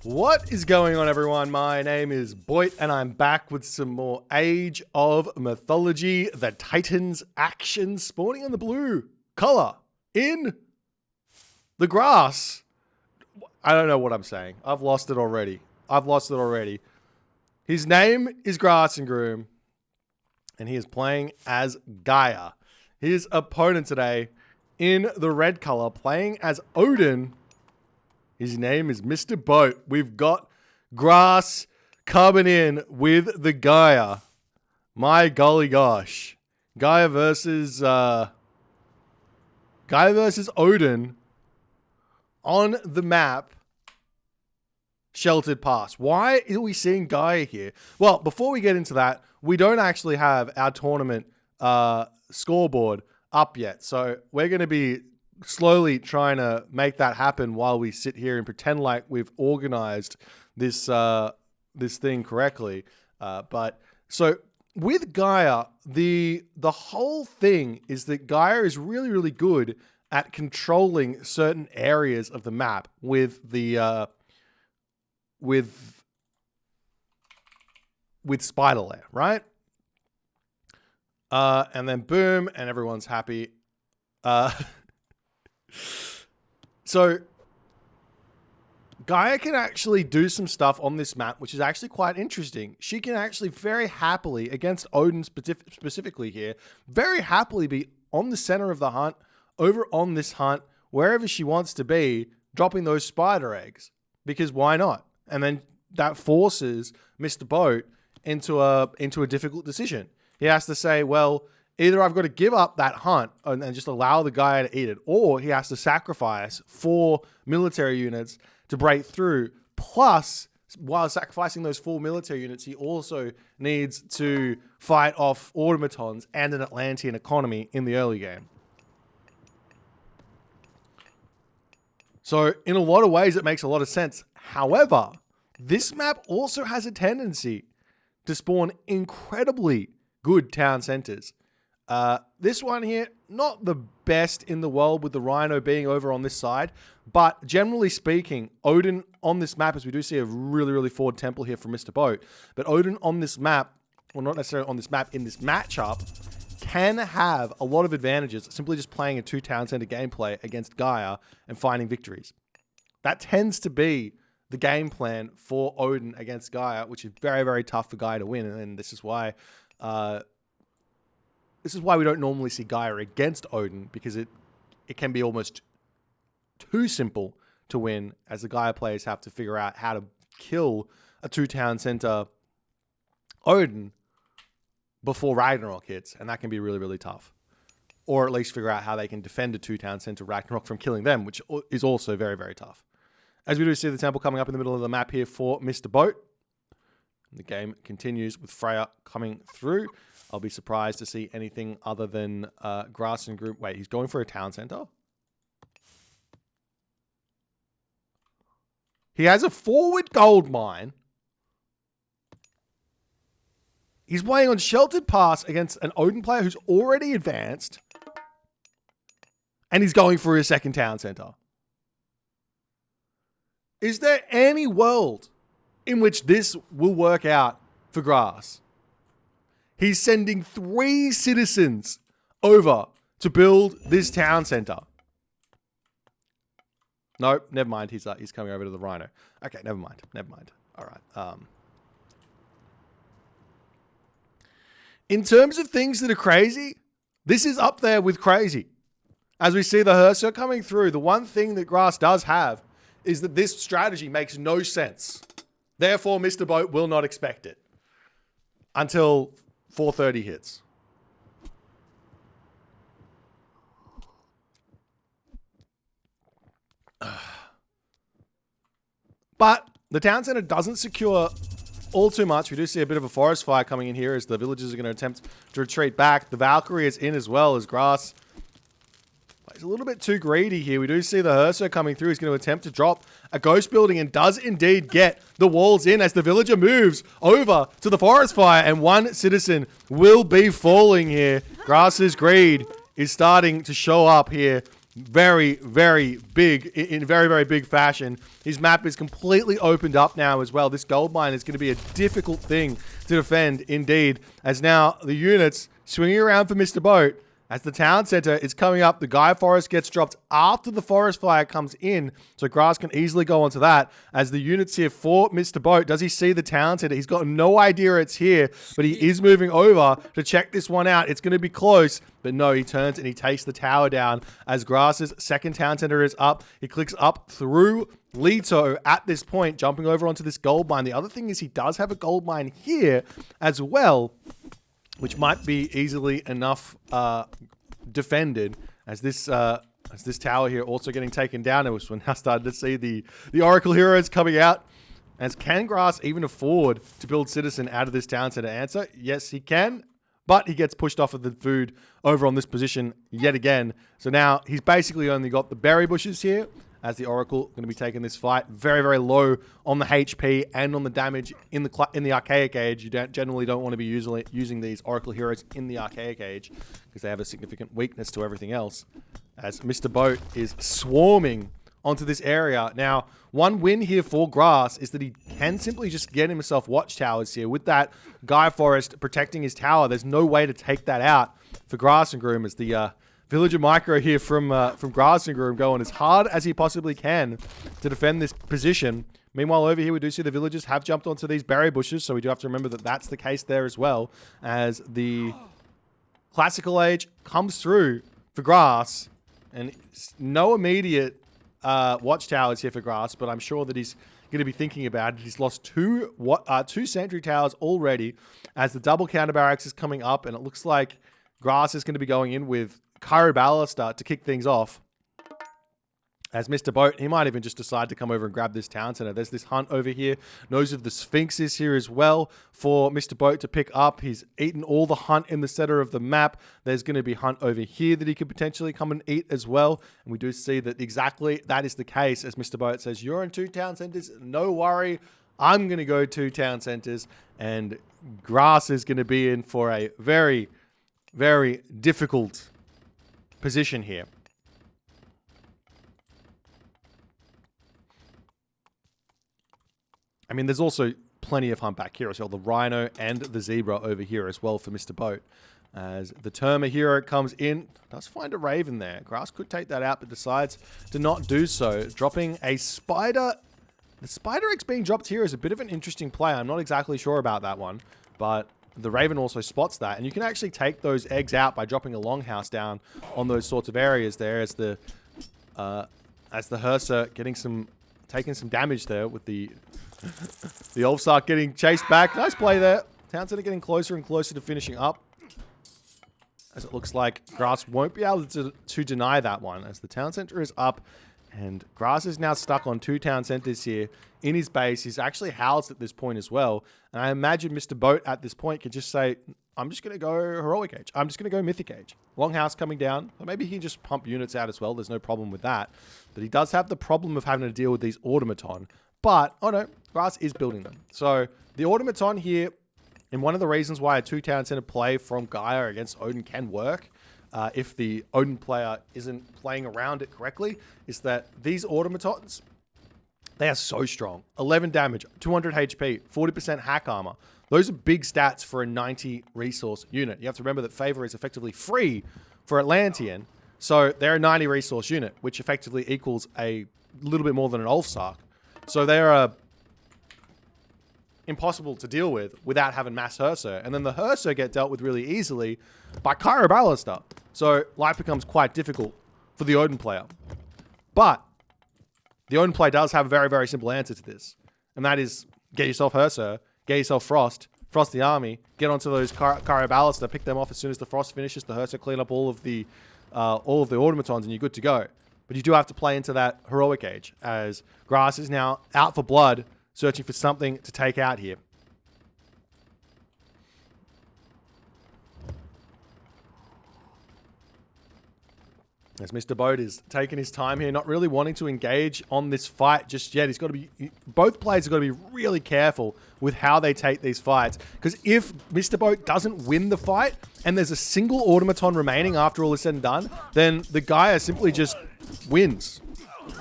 What is going on, everyone? My name is Boit, and I'm back with some more Age of Mythology, the Titans action, spawning in the blue color in the grass. I don't know what I'm saying. I've lost it already. His name is Grass and Groom, and he is playing as Gaia. His opponent today in the red color, playing as Odin. His name is Mrboat. We've got Grass coming in with the Gaia. My golly gosh. Gaia versus Odin on the map Sheltered Pass. Why are we seeing Gaia here? Well, before we get into that, we don't actually have our tournament scoreboard up yet. So we're going to be slowly trying to make that happen while we sit here and pretend like we've organized this this thing correctly. But so with Gaia, the whole thing is that Gaia is really, really good at controlling certain areas of the map with the with spider lair, right? And then boom, and everyone's happy. So Gaia can actually do some stuff on this map, which is actually quite interesting. She can actually very happily, against Odin specifically here, very happily be on the center of the hunt, over on this hunt, wherever she wants to be, dropping those spider eggs. Because why not? And then that forces Mrboat into a difficult decision. He has to say, well, either I've got to give up that hunt and just allow the guy to eat it, or he has to sacrifice 4 military units to break through. Plus, while sacrificing those 4 military units, he also needs to fight off automatons and an Atlantean economy in the early game. So in a lot of ways, it makes a lot of sense. However, this map also has a tendency to spawn incredibly good town centers. This one here, not the best in the world, with the Rhino being over on this side, but generally speaking, Odin on this map, as we do see a really, really forward temple here from Mrboat, but Odin on this map, well, not necessarily on this map, in this matchup, can have a lot of advantages simply just playing a 2 town center gameplay against Gaia and finding victories. That tends to be the game plan for Odin against Gaia, which is very, very tough for Gaia to win, and this is why we don't normally see Gaia against Odin, because it can be almost too simple to win, as the Gaia players have to figure out how to kill a 2 town center Odin before Ragnarok hits, and that can be really, really tough. Or at least figure out how they can defend a 2 town center Ragnarok from killing them, which is also very, very tough. As we do see the temple coming up in the middle of the map here for Mrboat. The game continues with Freya coming through. I'll be surprised to see anything other than Grass and Group. Wait, he's going for a town center? He has a forward gold mine. He's playing on Sheltered Pass against an Odin player who's already advanced. And he's going for a second town center. Is there any world in which this will work out for Grass? He's sending 3 citizens over to build this town center. Nope, never mind. He's coming over to the Rhino. Okay, never mind. All right. In terms of things that are crazy, this is up there with crazy. As we see the Hearser coming through, the one thing that Grass does have is that this strategy makes no sense. Therefore, Mrboat will not expect it until 4:30 hits. But the town center doesn't secure all too much. We do see a bit of a forest fire coming in here as the villagers are going to attempt to retreat back. The Valkyrie is in as well, as Grass is a little bit too greedy here. We do see the Hearser coming through. He's going to attempt to drop a ghost building and does indeed get the walls in as the villager moves over to the forest fire, and 1 citizen will be falling here. Grass's greed is starting to show up here. very, very big, in very, very big fashion. His map is completely opened up now as well. This gold mine is going to be a difficult thing to defend indeed, as now the units swinging around for Mrboat. As the town center is coming up, the Gaia forest gets dropped after the forest fire comes in, so grass can easily go onto that. As the units here for Mrboat, does he see the town center? He's got no idea it's here, but he is moving over to check this one out. It's going to be close, but no, he turns and he takes the tower down. As Grass's second town center is up, he clicks up through Leto at this point, jumping over onto this gold mine. The other thing is he does have a gold mine here as well, which might be easily enough defended, as this tower here also getting taken down. And we're now starting to see the Oracle heroes coming out. As can Grass even afford to build Citizen out of this town center? Answer, yes, he can. But he gets pushed off of the food over on this position yet again. So now he's basically only got the berry bushes here, as the Oracle going to be taking this fight. Very, very low on the HP and on the damage in the Archaic Age. You generally don't want to be using these Oracle heroes in the Archaic Age because they have a significant weakness to everything else. As Mrboat is swarming onto this area. Now, one win here for Grass is that he can simply just get himself watchtowers here. With that Gaia Forest protecting his tower, there's no way to take that out for Grass and Groom, as the Villager Micro here from Grass and Groom going as hard as he possibly can to defend this position. Meanwhile, over here, we do see the villagers have jumped onto these berry bushes, so we do have to remember that that's the case there as well, as the Classical Age comes through for Grass, and no immediate watchtowers here for Grass, but I'm sure that he's going to be thinking about it. He's lost two sentry towers already, as the double counter barracks is coming up, and it looks like Grass is going to be going in with Cairo Ballista to kick things off. As Mrboat, he might even just decide to come over and grab this town center. There's this hunt over here. Nose of the Sphinx is here as well for Mrboat to pick up. He's eaten all the hunt in the center of the map. There's going to be hunt over here that he could potentially come and eat as well. And we do see that exactly that is the case, as Mrboat says, you're in 2 town centers. No worry. I'm going to go 2 town centers. And Grass is going to be in for a very, very difficult position here. I mean, there's also plenty of hunt back here as well. The Rhino and the Zebra over here as well for Mrboat. As the Terma hero comes in, does find a Raven there. Grass could take that out, but decides to not do so. Dropping a Spider. The Spider X being dropped here is a bit of an interesting play. I'm not exactly sure about that one, but the Raven also spots that, and you can actually take those eggs out by dropping a Longhouse down on those sorts of areas there, as the Hersa taking some damage there with the Ulfsark getting chased back. Nice play there. Town Center getting closer and closer to finishing up, as it looks like Grass won't be able to deny that one, as the Town Center is up. And Grass is now stuck on 2 town centers here in his base. He's actually housed at this point as well. And I imagine Mrboat at this point could just say, I'm just going to go Heroic Age. I'm just going to go Mythic Age. Longhouse coming down. Or maybe he can just pump units out as well. There's no problem with that. But he does have the problem of having to deal with these Automaton. But, oh no, Grass is building them. So the Automaton here, and one of the reasons why a 2 town center play from Gaia against Odin can work, if the Odin player isn't playing around it correctly, is that these Automatons, they are so strong. 11 damage, 200 HP, 40% hack armor. Those are big stats for a 90 resource unit. You have to remember that Favor is effectively free for Atlantean, so they're a 90 resource unit, which effectively equals a little bit more than an Ulfsark. So they're impossible to deal with without having mass Hersa. And then the Hersa get dealt with really easily by Cairo Ballista. So life becomes quite difficult for the Odin player. But the Odin player does have a very, very simple answer to this. And that is get yourself Hersa, get yourself Frost the army, get onto those Cairo Ballista, pick them off as soon as the Frost finishes, the Hersa clean up all of the Automatons, and you're good to go. But you do have to play into that Heroic Age, as Grass is now out for blood, searching for something to take out here. As Mr. Boit is taking his time here, not really wanting to engage on this fight just yet. He's got to be, both players have got to be really careful with how they take these fights. Because if Mr. Boit doesn't win the fight and there's a single automaton remaining after all is said and done, then the Gaia simply just wins.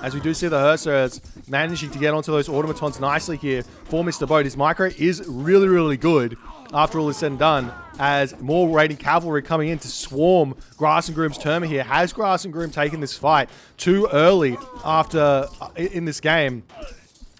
As we do see the Hersers managing to get onto those automatons nicely here for Mr. Boit. His micro is really, really good after all is said and done, as more raiding cavalry coming in to swarm Grass and Groom's Terma here. Has Grass and Groom taken this fight too early after in this game?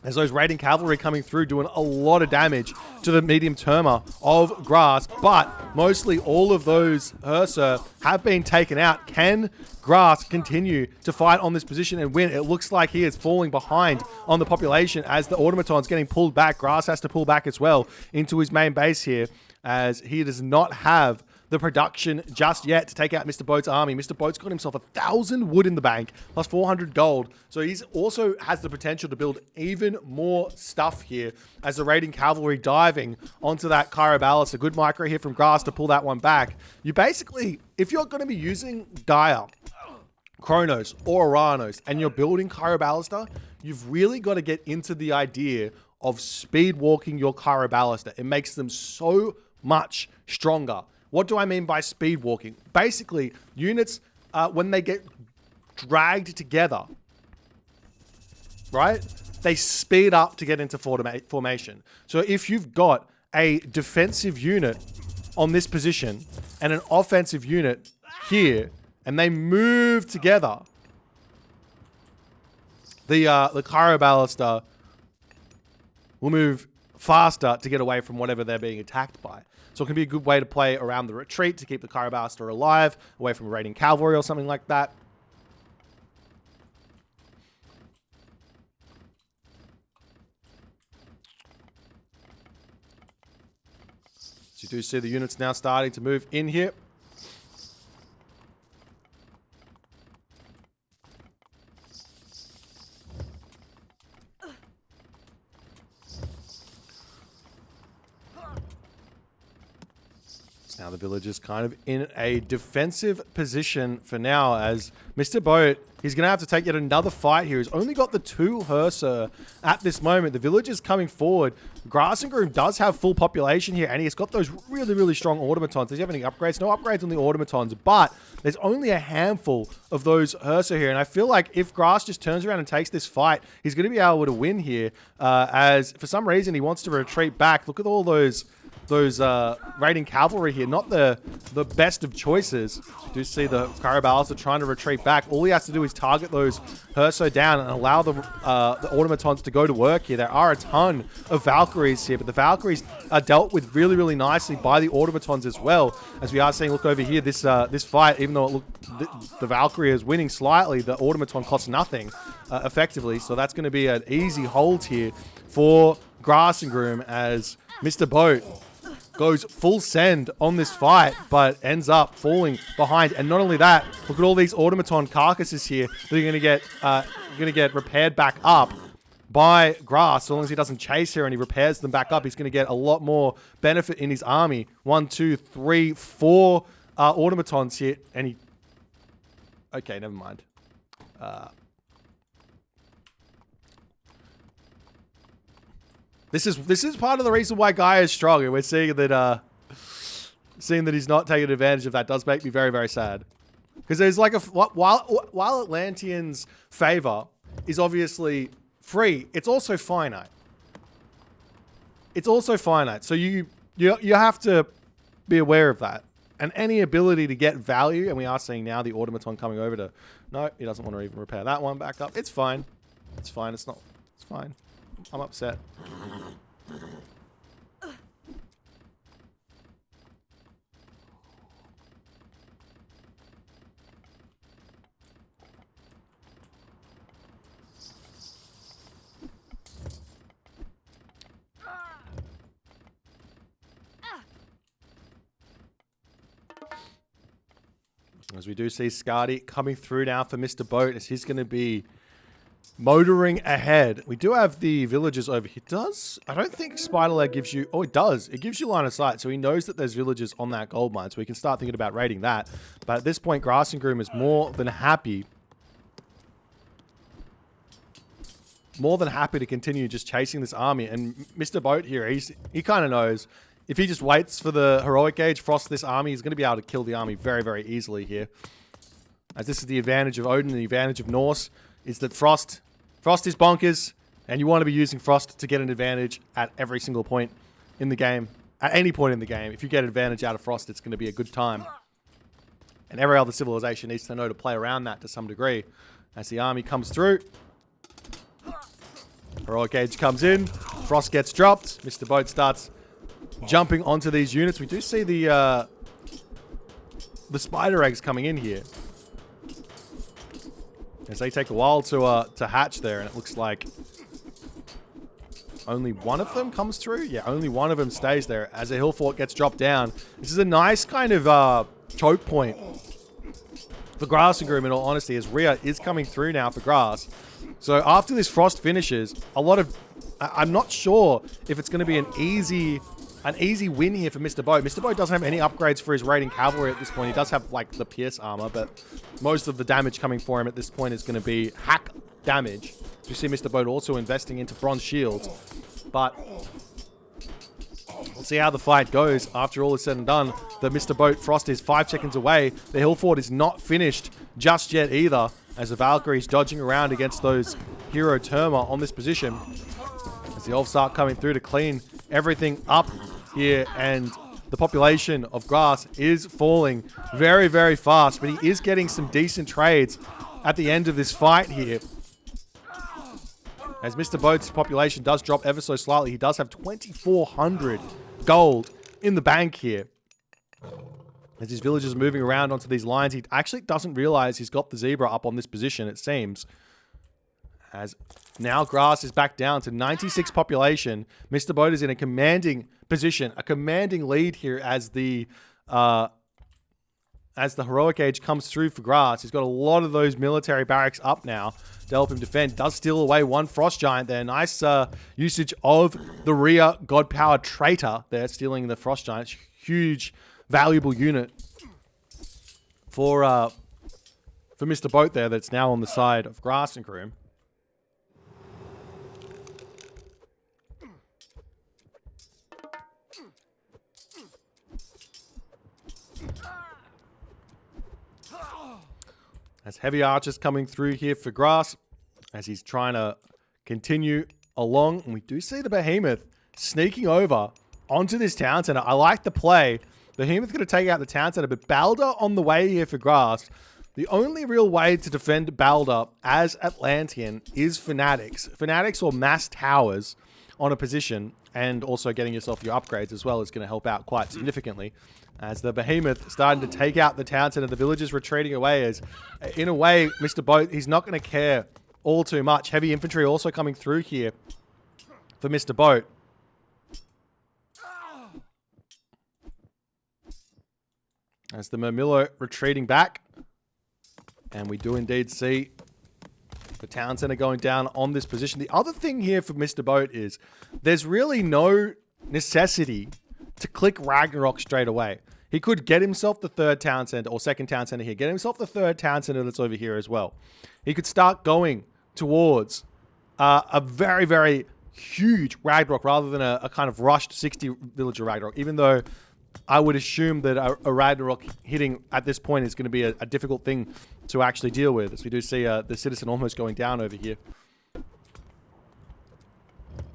As those raiding cavalry coming through doing a lot of damage to the medium Terma of Grass, but mostly all of those Herser have been taken out. Can Grass continue to fight on this position and win? It looks like he is falling behind on the population as the automaton's getting pulled back. Grass has to pull back as well into his main base here, as he does not have the production just yet to take out Mr. Boat's army. Mr. Boat's got himself 1,000 wood in the bank, plus 400 gold. So he's also has the potential to build even more stuff here as the raiding cavalry diving onto that Kyroballis. A good micro here from Grass to pull that one back. You basically, if you're going to be using Gaia, Chronos, or Oranos, and you're building Kyroballister, you've really got to get into the idea of speed walking your Kyroballister. It makes them so much stronger. What do I mean by speed walking? Basically, units, when they get dragged together, right? They speed up to get into formation. So if you've got a defensive unit on this position and an offensive unit here, and they move together, the Kyroballister will move faster to get away from whatever they're being attacked by. So it can be a good way to play around the retreat to keep the Kyroballister alive, away from raiding cavalry or something like that. So you do see the units now starting to move in here. Now the village is kind of in a defensive position for now, as Mr. Boat, he's going to have to take yet another fight here. He's only got the 2 Herser at this moment. The village is coming forward. Grass and Groom does have full population here, and he's got those really, really strong automatons. Does he have any upgrades? No upgrades on the automatons, but there's only a handful of those Herser here, and I feel like if Grass just turns around and takes this fight, he's going to be able to win here, as for some reason he wants to retreat back. Look at all those raiding cavalry here, not the best of choices. You do see the Kyroballister trying to retreat back. All he has to do is target those Herso down and allow the automatons to go to work here. There are a ton of Valkyries here, but the Valkyries are dealt with really, really nicely by the automatons as well. As we are seeing, look over here, this fight, even though the Valkyrie is winning slightly, the automaton costs nothing effectively. So that's going to be an easy hold here for Grass and Groom, as Mr. Boat goes full send on this fight, but ends up falling behind. And not only that, look at all these automaton carcasses here that are going to get repaired back up by Grass. So long as he doesn't chase here and he repairs them back up, he's going to get a lot more benefit in his army. 1, 2, 3, 4 automatons here, and he... Okay, never mind. This is part of the reason why Gaia is strong, and we're seeing that he's not taking advantage of that does make me very, very sad. Because there's like while Atlantean's favor is obviously free, it's also finite. It's also finite, so you have to be aware of that. And any ability to get value, and we are seeing now the automaton coming over to... No, he doesn't want to even repair that one back up. It's fine. It's fine. It's fine. I'm upset. As we do see Scardy coming through now for Mr. Boat, as he's going to be motoring ahead. We do have the villagers over here. I don't think Spider Leg gives you... Oh, it does. It gives you line of sight. So he knows that there's villagers on that gold mine. So we can start thinking about raiding that. But at this point, Grass and Groom is more than happy to continue just chasing this army. And Mr. Boat here, he kind of knows if he just waits for the heroic gauge, frost this army, he's going to be able to kill the army very, very easily here. As this is the advantage of Odin and the advantage of Norse, is that Frost is bonkers, and you want to be using Frost to get an advantage at every single point in the game. At any point in the game, if you get an advantage out of Frost, it's going to be a good time. And every other civilization needs to know to play around that to some degree. As the army comes through, heroic gauge comes in, Frost gets dropped, Mr. Boat starts jumping onto these units. We do see the spider eggs coming in here, as they take a while to hatch there, and it looks like only one of them comes through. Yeah, only one of them stays there as a hill fort gets dropped down. This is a nice kind of choke point for Grass and Groom, in all honesty, as Rhea is coming through now for Grass. So after this Frost finishes, I'm not sure if it's going to be an easy win here for Mr. Boat. Mr. Boat doesn't have any upgrades for his raiding cavalry at this point. He does have, like, the pierce armor, but most of the damage coming for him at this point is going to be hack damage. So you see Mr. Boat also investing into bronze shields. But we'll see how the fight goes after all is said and done. The Mr. Boat Frost is 5 seconds away. The hill fort is not finished just yet either, as the Valkyrie's dodging around against those hero Terma on this position. As the elves start coming through to clean everything up here, and the population of Grass is falling very, very fast, but he is getting some decent trades at the end of this fight here. As Mr. Boat's population does drop ever so slightly, he does have 2,400 gold in the bank here. As his villagers are moving around onto these lines, he actually doesn't realize he's got the zebra up on this position, it seems. As now Grass is back down to 96 population. Mr. Boat is in a commanding position, a commanding lead here as the heroic age comes through for Grass. He's got a lot of those military barracks up now to help him defend. Does steal away one Frost Giant there. Nice usage of the Rhea God Power Traitor there, stealing the Frost Giant. Huge, valuable unit for Mr. Boat there, that's now on the side of Grass and Groom. As heavy archers coming through here for Grass, as he's trying to continue along. And we do see the Behemoth sneaking over onto this town center. I like the play. Behemoth's going to take out the town center, but Balder on the way here for Grass. The only real way to defend Balder as Atlantean is Fanatics. Fanatics or mass towers on a position, and also getting yourself your upgrades as well is going to help out quite significantly. As the Behemoth starting to take out the town center, the villagers retreating away, as in a way, Mr. Boat, he's not going to care all too much. Heavy infantry also coming through here for Mr. Boat. As the Murmillo retreating back. And we do indeed see the town center going down on this position. The other thing here for Mr. Boat is there's really no necessity to click Ragnarok straight away. He could get himself the third town center, or second town center here. Get himself the third town center that's over here as well. He could start going towards a very, very huge Ragnarok rather than a kind of rushed 60 villager Ragnarok. Even though I would assume that a Ragnarok hitting at this point is going to be a difficult thing to actually deal with. As we do see the citizen almost going down over here.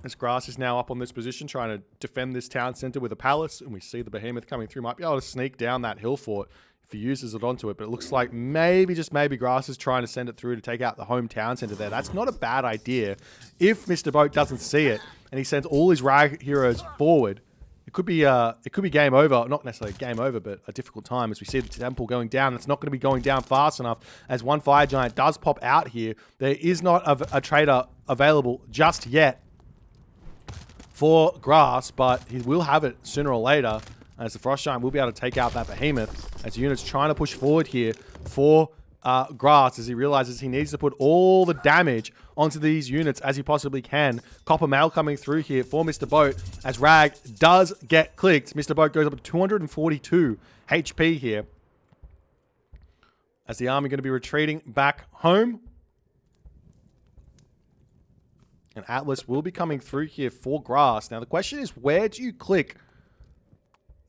As Grass is now up on this position, trying to defend this town center with a palace, and we see the Behemoth coming through. Might be able to sneak down that hill fort if he uses it onto it, but it looks like maybe, just maybe, Grass is trying to send it through to take out the home town center there. That's not a bad idea if Mr. Boat doesn't see it, and he sends all his rag heroes forward. It could be game over. Not necessarily game over, but a difficult time as we see the temple going down. It's not going to be going down fast enough as one fire giant does pop out here. There is not a trader available just yet for Grass, but he will have it sooner or later, as the Frost Giant will be able to take out that Behemoth as the unit's trying to push forward here for Grass as he realizes he needs to put all the damage onto these units as he possibly can. Copper mail coming through here for Mr. Boat as Rag does get clicked. Mr. Boat goes up to 242 HP here as the army going to be retreating back home. And Atlas will be coming through here for Grass. Now, the question is, where do you click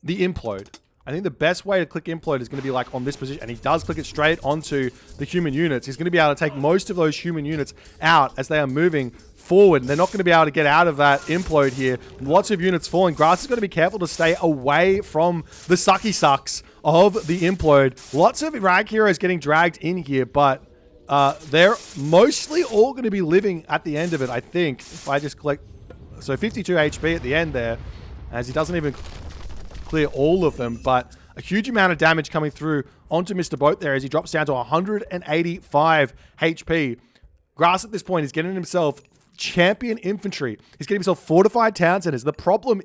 the implode? I think the best way to click implode is going to be like on this position. And he does click it straight onto the human units. He's going to be able to take most of those human units out as they are moving forward. And they're not going to be able to get out of that implode here. Lots of units falling. Grass is going to be careful to stay away from the sucky sucks of the implode. Lots of Rag heroes getting dragged in here, but they're mostly all going to be living at the end of it, I think. If I just collect... So 52 HP at the end there, as he doesn't even clear all of them, but a huge amount of damage coming through onto Mr. Boat there as he drops down to 185 HP. Grass at this point is getting himself champion infantry. He's getting himself fortified town centers. The problem...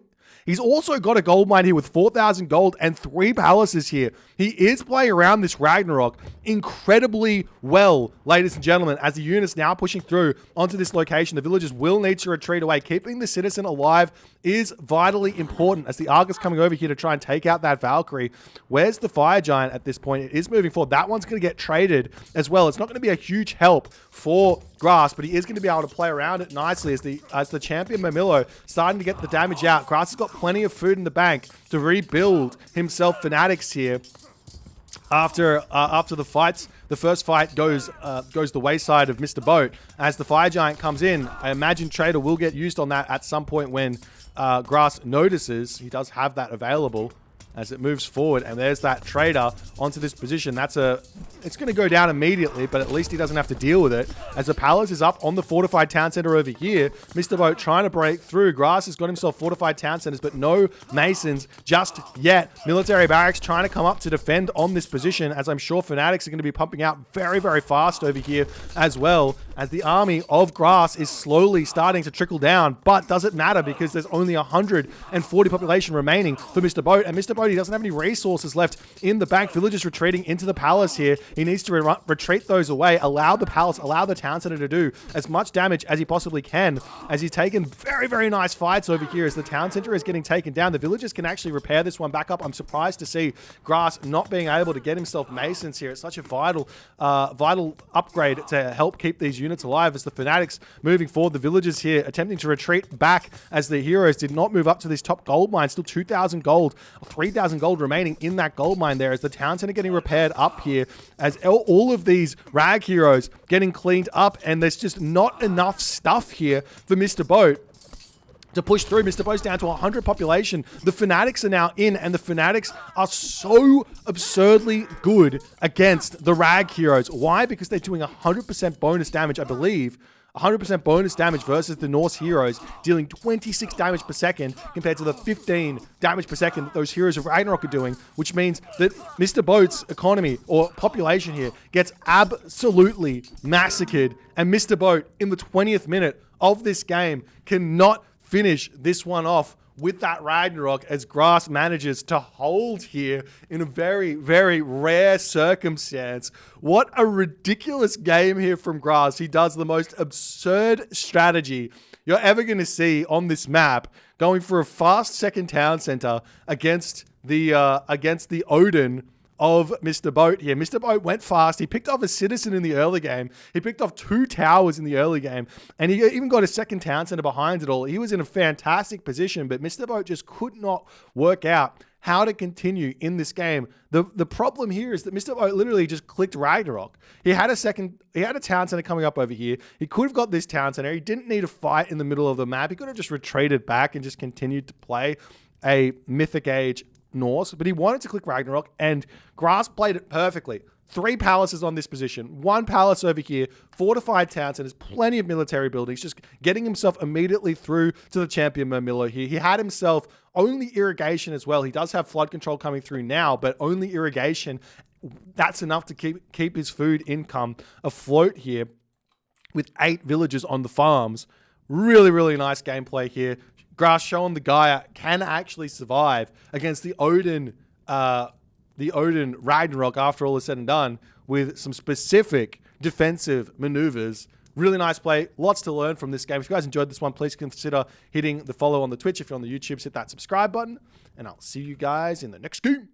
He's also got a gold mine here with 4,000 gold and 3 palaces here. He is playing around this Ragnarok incredibly well, ladies and gentlemen, as the unit's now pushing through onto this location. The villagers will need to retreat away. Keeping the citizen alive is vitally important as the Argus coming over here to try and take out that Valkyrie. Where's the Fire Giant at this point? It is moving forward. That one's going to get traded as well. It's not going to be a huge help for Grass, but he is going to be able to play around it nicely as the champion Mamillo starting to get the damage out. Grass has got plenty of food in the bank to rebuild himself fanatics here. After the fights, the first fight goes the wayside of Mr. Boat. As the Fire Giant comes in, I imagine Trader will get used on that at some point when Grass notices. He does have that available as it moves forward, and there's that Trader onto this position. It's going to go down immediately, but at least he doesn't have to deal with it. As the palace is up on the fortified town center over here, Mr. Boat trying to break through. Grass has got himself fortified town centers, but no masons just yet. Military barracks trying to come up to defend on this position, as I'm sure fanatics are going to be pumping out very, very fast over here as well, as the army of Grass is slowly starting to trickle down. But does it matter, because there's only 140 population remaining for Mr. Boat, and Mr. Boat, he doesn't have any resources left in the bank. Villagers retreating into the palace here. He needs to retreat those away, allow the palace, allow the town center to do as much damage as he possibly can, as he's taken very, very nice fights over here as the town center is getting taken down. The villagers can actually repair this one back up. I'm surprised to see Grass not being able to get himself masons here. It's such a vital upgrade to help keep these units alive as the fanatics moving forward. The villagers here attempting to retreat back as the heroes did not move up to this top gold mine. Still 2,000 gold, 3,000 gold remaining in that gold mine there as the town center getting repaired up here, as all of these Rag heroes getting cleaned up, and there's just not enough stuff here for Mr. Boat to push through. Mr. Boat's down to 100 population. The fanatics are now in, and the fanatics are so absurdly good against the Rag heroes. Why? Because they're doing 100% bonus damage, I believe. 100% bonus damage versus the Norse heroes, dealing 26 damage per second compared to the 15 damage per second that those heroes of Ragnarok are doing, which means that Mr. Boat's economy or population here gets absolutely massacred, and Mr. Boat in the 20th minute of this game cannot finish this one off with that Ragnarok, as Grass manages to hold here in a very, very rare circumstance. What a ridiculous game here from Grass. He does the most absurd strategy you're ever going to see on this map, going for a fast second town center against the Odin of Mr. Boat here. Mr. Boat went fast. He picked off a citizen in the early game. He picked off 2 towers in the early game, and he even got a second town center behind it all. He was in a fantastic position, but Mr. Boat just could not work out how to continue in this game. The problem here is that Mr. Boat literally just clicked Ragnarok. He had a town center coming up over here. He could have got this town center. He didn't need a fight in the middle of the map. He could have just retreated back and just continued to play a Mythic Age Norse, but he wanted to click Ragnarok, and Grass played it perfectly. 3 palaces on this position, 1 palace over here, fortified town centers, plenty of military buildings, just getting himself immediately through to the champion Mermillo here. He had himself only irrigation as well. He does have flood control coming through now, but only irrigation. That's enough to keep his food income afloat here with 8 villagers on the farms. Really, really nice gameplay here. Grass showing the Gaia can actually survive against the Odin the Odin Ragnarok after all is said and done with some specific defensive maneuvers. Really nice play. Lots to learn from this game. If you guys enjoyed this one, please consider hitting the follow on the Twitch. If you're on the YouTube, hit that subscribe button. And I'll see you guys in the next game.